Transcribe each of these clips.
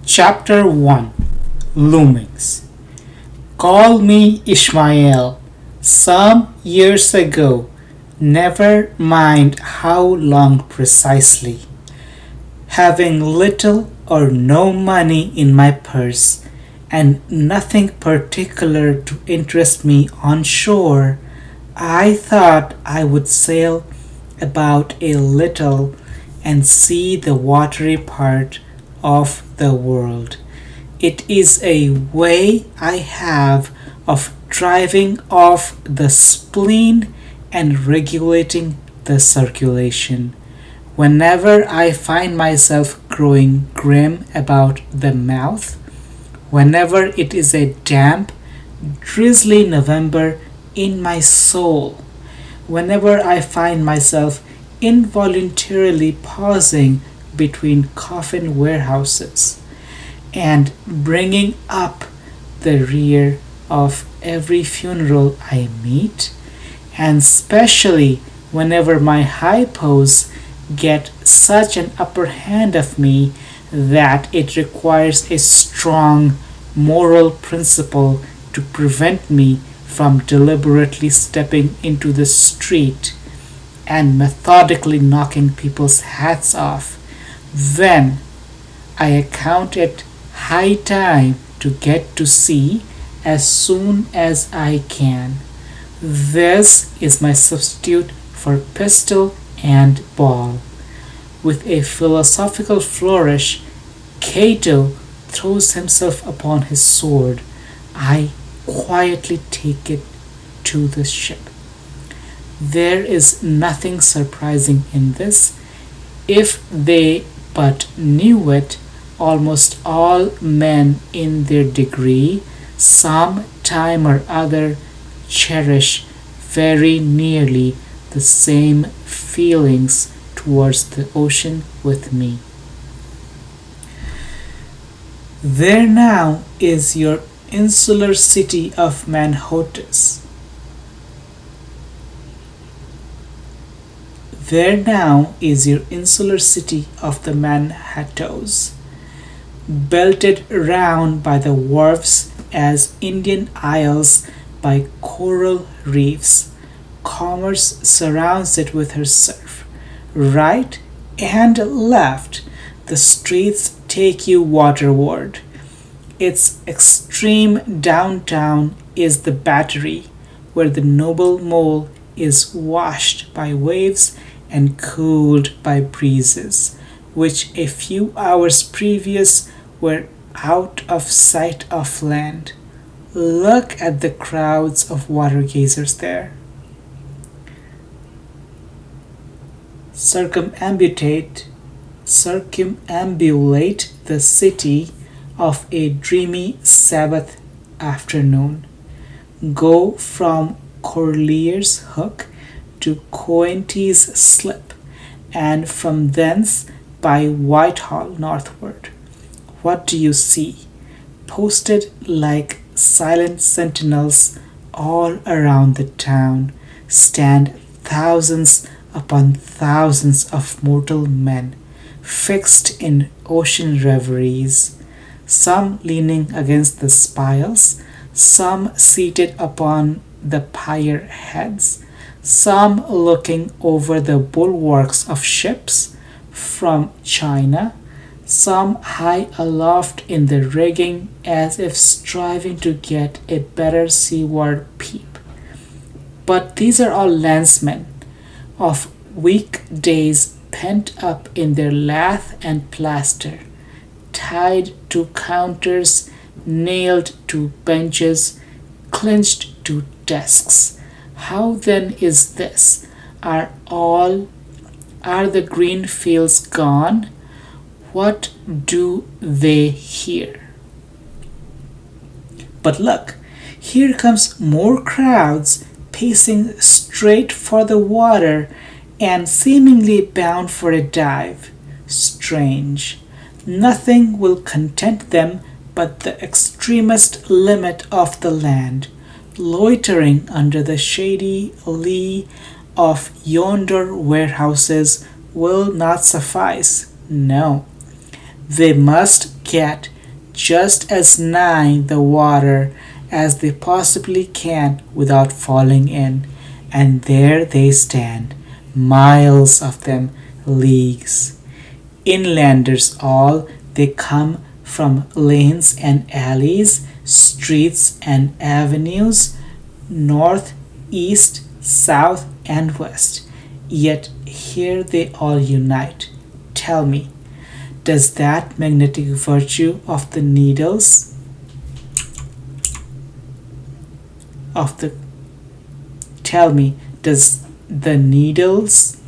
Chapter 1 Loomings. Call me Ishmael. Some years ago, never mind how long precisely, having little or no money in my purse, and nothing particular to interest me on shore, I thought I would sail about a little and see the watery part of the world. It is a way I have of driving off the spleen and regulating the circulation. Whenever I find myself growing grim about the mouth, whenever it is a damp, drizzly November in my soul, whenever I find myself involuntarily pausing between coffin warehouses and bringing up the rear of every funeral I meet, and especially whenever my hypos get such an upper hand of me that it requires a strong moral principle to prevent me from deliberately stepping into the street and methodically knocking people's hats off, then I account it high time to get to sea as soon as I can. This is my substitute for pistol and ball. With a philosophical flourish, Cato throws himself upon his sword. I quietly take it to the ship. There is nothing surprising in this. If they but knew it, almost all men in their degree, some time or other, cherish very nearly the same feelings towards the ocean with me. There now is your insular city of Manhotus. There now is your insular city of the Manhattoes, belted round by the wharves as Indian isles by coral reefs. Commerce surrounds it with her surf. Right and left, the streets take you waterward. Its extreme downtown is the Battery, where the noble mole is washed by waves and cooled by breezes, which a few hours previous were out of sight of land. Look at the crowds of water gazers there. Circumambulate the city of a dreamy Sabbath afternoon. Go from Corlear's Hook to Coenties Slip, and from thence by Whitehall northward. What do you see? Posted like silent sentinels all around the town stand thousands upon thousands of mortal men, fixed in ocean reveries, some leaning against the spiles, some seated upon the pier heads, some looking over the bulwarks of ships from China, some high aloft in the rigging as if striving to get a better seaward peep. But these are all landsmen of weekdays pent up in their lath and plaster, tied to counters, nailed to benches, clinched to desks. How then is this? Are the green fields gone? What do they here? But look, here comes more crowds pacing straight for the water and seemingly bound for a dive. Strange. Nothing will content them but the extremest limit of the land, loitering under the shady lee of yonder warehouses will not suffice. No, they must get just as nigh the water as they possibly can without falling in, and there they stand, miles of them, leagues. Inlanders all, they come from lanes and alleys, streets and avenues, north, east, south, and west. Yet here they all unite. Tell me, does that magnetic virtue of the needles of the tell me, does the needles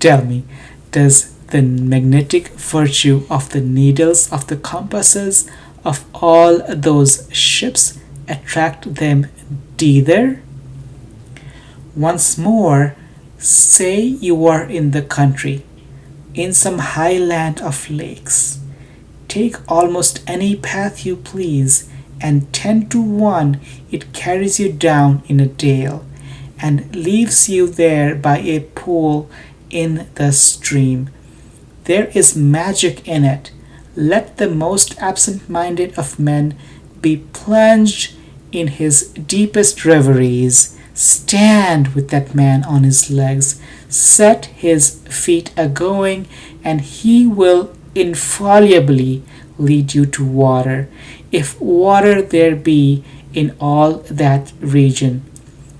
tell me, does the magnetic virtue of the needles of the compasses of all those ships attract them thither? Once more, say you are in the country, in some high land of lakes. Take almost any path you please, and 10 to 1 it carries you down in a dale, and leaves you there by a pool in the stream. There is magic in it. Let the most absent-minded of men be plunged in his deepest reveries. Stand with that man on his legs, set his feet a-going, and he will infallibly lead you to water, if water there be in all that region.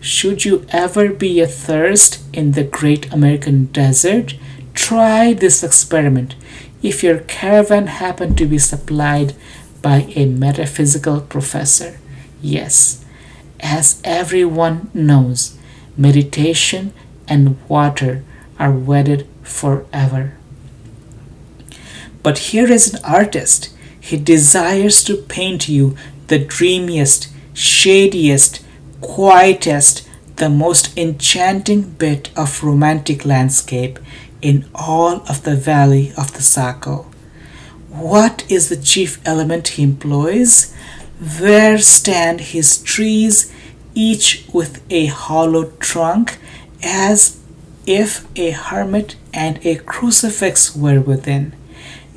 Should you ever be athirst in the great American desert, try this experiment, if your caravan happen to be supplied by a metaphysical professor. Yes, as everyone knows, meditation and water are wedded forever. But here is an artist. He desires to paint you the dreamiest, shadiest, quietest, the most enchanting bit of romantic landscape in all of the valley of the Saco. What is the chief element he employs? There stand his trees, each with a hollow trunk, as if a hermit and a crucifix were within.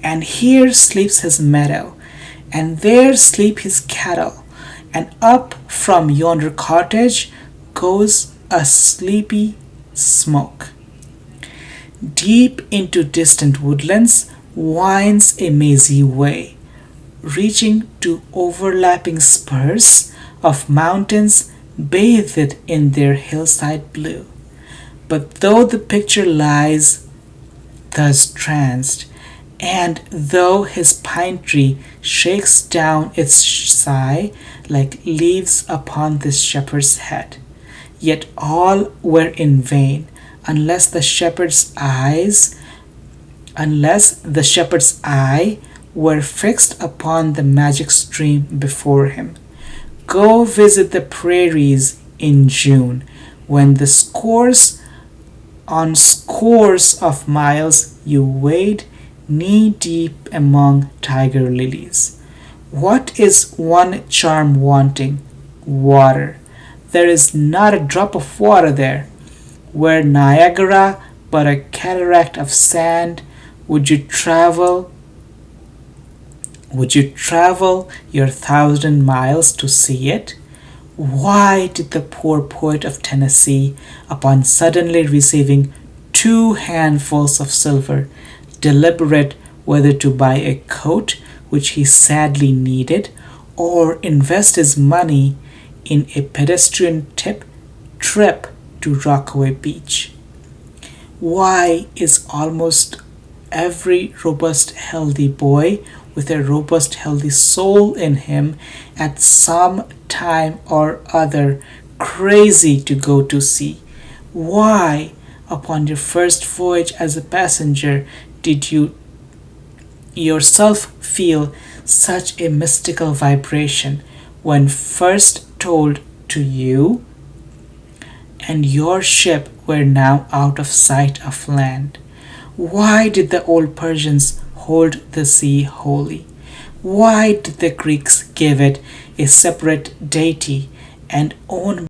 And here sleeps his meadow, and there sleep his cattle, and up from yonder cottage goes a sleepy smoke. Deep into distant woodlands winds a mazy way, reaching to overlapping spurs of mountains bathed in their hillside blue. But though the picture lies thus tranced, and though his pine tree shakes down its sigh like leaves upon this shepherd's head, yet all were in vain, unless the shepherd's eye were fixed upon the magic stream before him. Go visit the prairies in June, when the scores on scores of miles you wade knee-deep among tiger lilies. What is one charm wanting? Water. There is not a drop of water there. Were Niagara but a cataract of sand, would you travel your 1,000 miles to see it? Why did the poor poet of Tennessee, upon suddenly receiving 2 handfuls of silver, deliberate whether to buy a coat which he sadly needed, or invest his money in a pedestrian trip to Rockaway Beach? Why is almost every robust healthy boy with a robust healthy soul in him at some time or other crazy to go to sea? Why, upon your first voyage as a passenger, did you yourself feel such a mystical vibration when first told to you and your ship were now out of sight of land? Why did the old Persians hold the sea holy? Why did the Greeks give it a separate deity and own